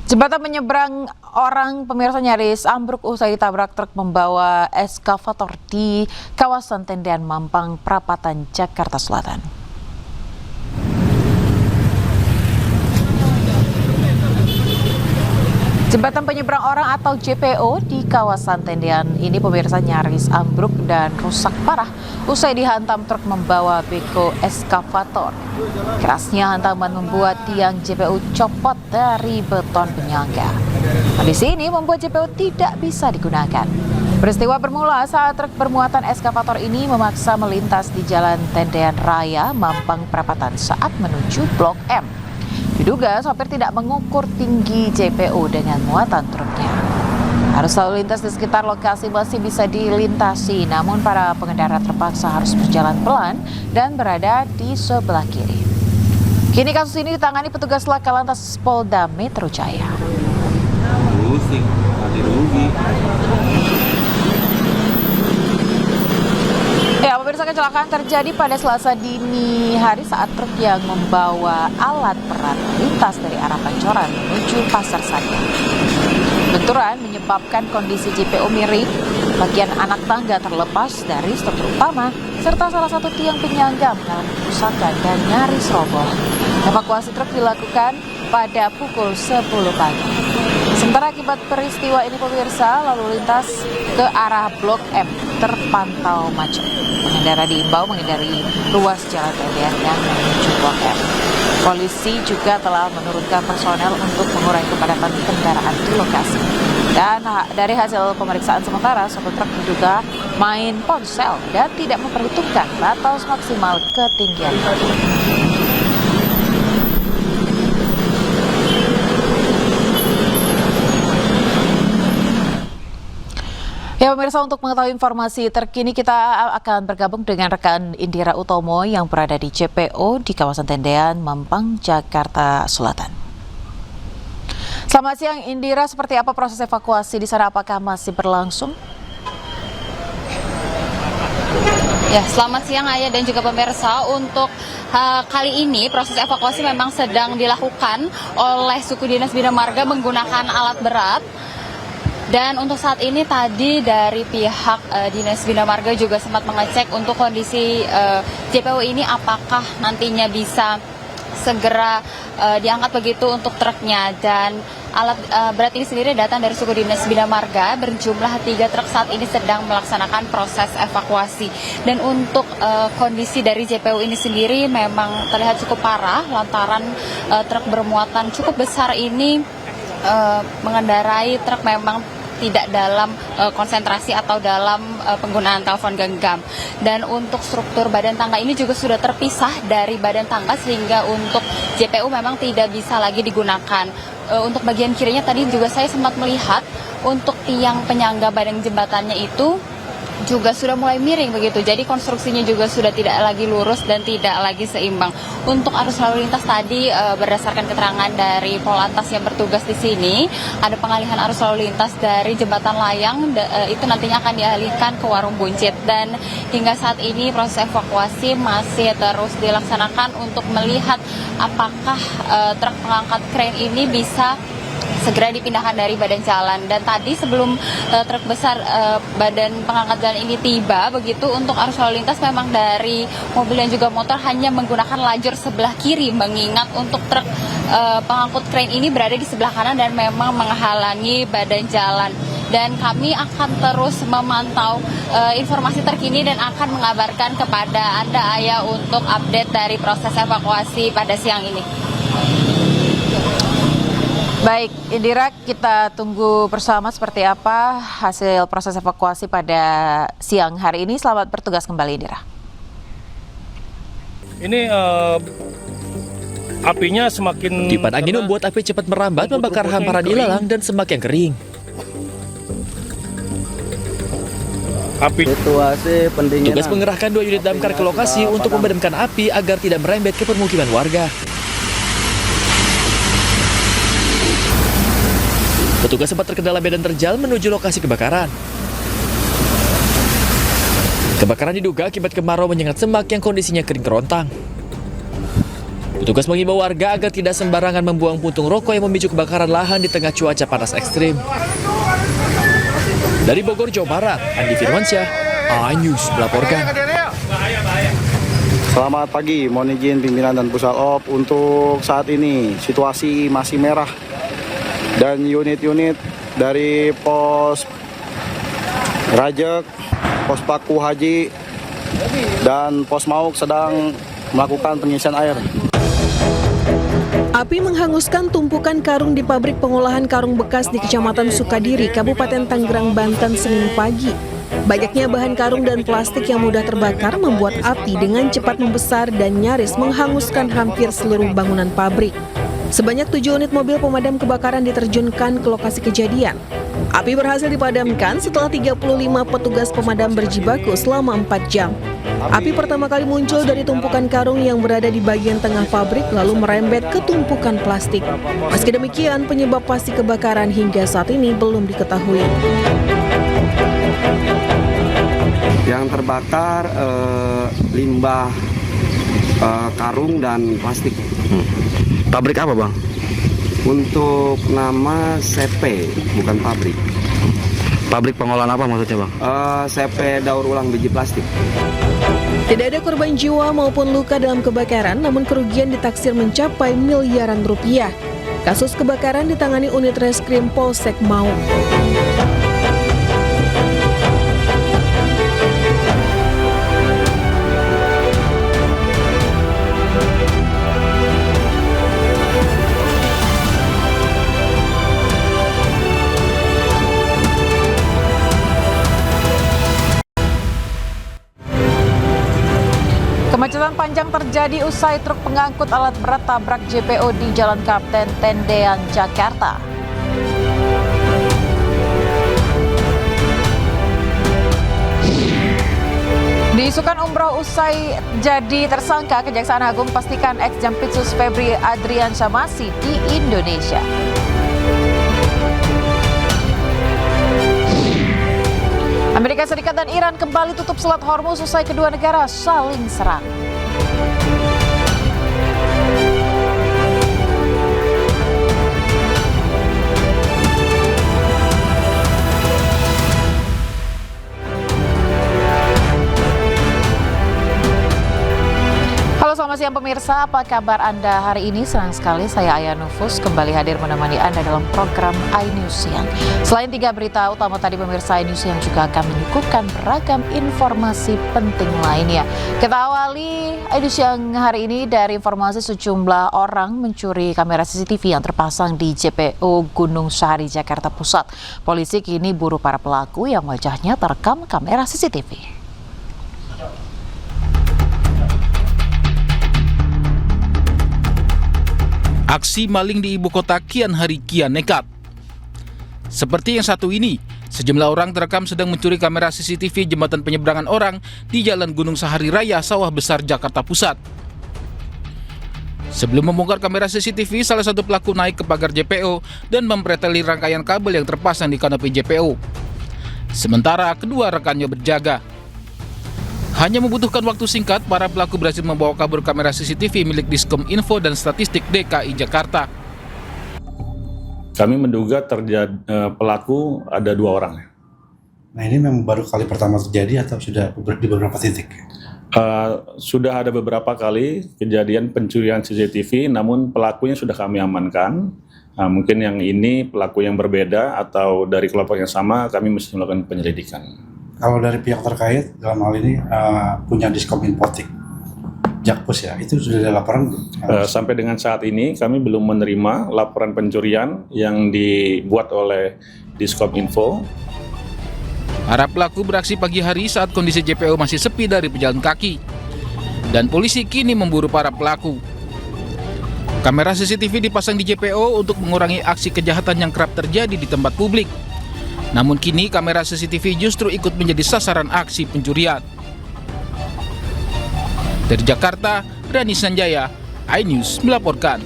Jembatan penyeberang orang pemirsa nyaris ambruk usai ditabrak truk membawa eskavator di kawasan Tendean Mampang, Perapatan, Jakarta Selatan. Jembatan penyeberang orang atau JPO di kawasan Tendean ini pemirsa nyaris ambruk dan rusak parah usai dihantam truk membawa beko eskavator. Kerasnya hantaman membuat tiang JPO copot dari beton penyangga. Kondisi ini membuat JPO tidak bisa digunakan. Peristiwa bermula saat truk bermuatan eskavator ini memaksa melintas di Jalan Tendean Raya, Mampang Perapatan saat menuju Blok M. Diduga sopir tidak mengukur tinggi JPO dengan muatan truknya. Arus lalu lintas di sekitar lokasi masih bisa dilintasi, namun para pengendara terpaksa harus berjalan pelan dan berada di sebelah kiri. Kini kasus ini ditangani petugas Laka Lantas Polda Metro Jaya. Pusing, mati rugi. Ya, pemirsa, kecelakaan terjadi pada Selasa dini hari saat truk yang membawa alat berat melintas dari arah Pancoran menuju Pasar Santa. Benturan menyebabkan kondisi JPO miring, bagian anak tangga terlepas dari struktur utama, serta salah satu tiang penyangga mengalami kerusakan dan nyaris roboh. Evakuasi truk dilakukan pada pukul 10 pagi. Sementara akibat peristiwa ini pemirsa, lalu lintas ke arah Blok M terpantau macet. Pengendara diimbau menghindari ruas jalan Tendean yang menuju Blok M. Polisi juga telah menurunkan personel untuk mengurangi kepadatan kendaraan di lokasi. Dan dari hasil pemeriksaan sementara, sopir truk diduga main ponsel dan tidak memperhitungkan batas maksimal ketinggian. Ya pemirsa, untuk mengetahui informasi terkini kita akan bergabung dengan rekan Indira Utomo yang berada di JPO di kawasan Tendean, Mampang, Jakarta Selatan. Selamat siang Indira, seperti apa proses evakuasi di sana, apakah masih berlangsung? Ya, selamat siang Ayah dan juga pemirsa. Untuk kali ini proses evakuasi memang sedang dilakukan oleh suku dinas Bina Marga menggunakan alat berat. Dan untuk saat ini tadi dari pihak Dinas Bina Marga juga sempat mengecek untuk kondisi JPO ini apakah nantinya bisa segera diangkat begitu untuk truknya. Dan alat berat ini sendiri datang dari suku Dinas Bina Marga, berjumlah 3 truk saat ini sedang melaksanakan proses evakuasi. Dan untuk kondisi dari JPO ini sendiri memang terlihat cukup parah lantaran truk bermuatan cukup besar ini mengendarai truk memang tidak dalam konsentrasi atau dalam penggunaan telepon genggam. Dan untuk struktur badan tangga ini juga sudah terpisah dari badan tangga sehingga untuk JPU memang tidak bisa lagi digunakan. Untuk bagian kirinya tadi juga saya sempat melihat untuk tiang penyangga badan jembatannya itu juga sudah mulai miring begitu. Jadi konstruksinya juga sudah tidak lagi lurus dan tidak lagi seimbang. Untuk arus lalu lintas tadi berdasarkan keterangan dari Polantas yang bertugas di sini, ada pengalihan arus lalu lintas dari jembatan layang itu nantinya akan dialihkan ke Warung Buncit. Dan hingga saat ini proses evakuasi masih terus dilaksanakan untuk melihat apakah truk pengangkat krain ini bisa segera dipindahkan dari badan jalan. Dan tadi sebelum truk besar badan pengangkat jalan ini tiba begitu, untuk arus lalu lintas memang dari mobil dan juga motor hanya menggunakan lajur sebelah kiri, mengingat untuk truk pengangkut krain ini berada di sebelah kanan dan memang menghalangi badan jalan. Dan kami akan terus memantau informasi terkini dan akan mengabarkan kepada Anda Ayah untuk update dari proses evakuasi pada siang ini. Baik, Indira, kita tunggu bersama seperti apa hasil proses evakuasi pada siang hari ini. Selamat bertugas kembali, Indira. Ini apinya semakin... Tiupan angin membuat api cepat merambat, membakar hamparan ilalang dan semak yang kering. Situasi pendinginan. Tugas mengerahkan 2 unit damkar ke lokasi untuk memadamkan api agar tidak merembet ke permukiman warga. Petugas sempat terkendala medan terjal menuju lokasi kebakaran. Kebakaran diduga akibat kemarau menyengat semak yang kondisinya kering kerontang. Petugas mengimbau warga agar tidak sembarangan membuang puntung rokok yang memicu kebakaran lahan di tengah cuaca panas ekstrim. Dari Bogor, Jawa Barat, Andi Firmansyah, iNews melaporkan. Selamat pagi, mohon izin pimpinan dan Pusalop. Untuk saat ini situasi masih merah dan unit-unit dari Pos Rajek, Pos Paku Haji, dan Pos Mauk sedang melakukan pengisian air. Api menghanguskan tumpukan karung di pabrik pengolahan karung bekas di Kecamatan Sukadiri, Kabupaten Tangerang, Banten, Senin pagi. Banyaknya bahan karung dan plastik yang mudah terbakar membuat api dengan cepat membesar dan nyaris menghanguskan hampir seluruh bangunan pabrik. Sebanyak 7 unit mobil pemadam kebakaran diterjunkan ke lokasi kejadian. Api berhasil dipadamkan setelah 35 petugas pemadam berjibaku selama 4 jam. Api pertama kali muncul dari tumpukan karung yang berada di bagian tengah pabrik lalu merembet ke tumpukan plastik. Meski demikian, penyebab pasti kebakaran hingga saat ini belum diketahui. Yang terbakar limbah karung dan plastik. Pabrik apa, Bang? Untuk nama CP, bukan pabrik. Pabrik pengolahan apa maksudnya, Bang? CP daur ulang biji plastik. Tidak ada korban jiwa maupun luka dalam kebakaran, namun kerugian ditaksir mencapai miliaran rupiah. Kasus kebakaran ditangani unit reskrim Polsek Mauk. Kemacetan panjang terjadi usai truk pengangkut alat berat tabrak JPO di Jalan Kapten Tendean, Jakarta. Diisukan umroh usai jadi tersangka, Kejaksaan Agung pastikan ex-Jampitsus Febri Adriansyah masih di Indonesia. Amerika Serikat dan Iran kembali tutup Selat Hormuz usai kedua negara saling serang. Halo, selamat siang pemirsa, apa kabar Anda hari ini? Senang sekali saya Aya Nufus kembali hadir menemani Anda dalam program iNews Siang. Selain 3 berita utama tadi pemirsa, iNews Siang juga akan menyuguhkan beragam informasi penting lainnya. Kita awali iNews Siang hari ini dari informasi sejumlah orang mencuri kamera CCTV yang terpasang di JPO Gunung Sahari, Jakarta Pusat. Polisi kini buru para pelaku yang wajahnya terekam kamera CCTV. Aksi maling di ibu kota kian hari kian nekat. Seperti yang satu ini, sejumlah orang terekam sedang mencuri kamera CCTV jembatan penyeberangan orang di Jalan Gunung Sahari Raya, Sawah Besar, Jakarta Pusat. Sebelum membongkar kamera CCTV, salah satu pelaku naik ke pagar JPO dan mempreteli rangkaian kabel yang terpasang di kanopi JPO. Sementara kedua rekannya berjaga. Hanya membutuhkan waktu singkat, para pelaku berhasil membawa kabur kamera CCTV milik Diskom Info dan Statistik DKI Jakarta. Kami menduga pelaku ada 2 orang. Nah, ini memang baru kali pertama terjadi atau sudah di beberapa titik? Sudah ada beberapa kali kejadian pencurian CCTV, namun pelakunya sudah kami amankan. Mungkin yang ini pelaku yang berbeda atau dari kelompok yang sama, kami mesti melakukan penyelidikan. Kalau dari pihak terkait dalam hal ini punya Diskom Infotik, Jakpus ya, itu sudah ada laporan? Sampai dengan saat ini kami belum menerima laporan pencurian yang dibuat oleh Diskom Info. Para pelaku beraksi pagi hari saat kondisi JPO masih sepi dari pejalan kaki. Dan polisi kini memburu para pelaku. Kamera CCTV dipasang di JPO untuk mengurangi aksi kejahatan yang kerap terjadi di tempat publik. Namun kini kamera CCTV justru ikut menjadi sasaran aksi pencurian. Dari Jakarta, Rani Sanjaya, iNews melaporkan.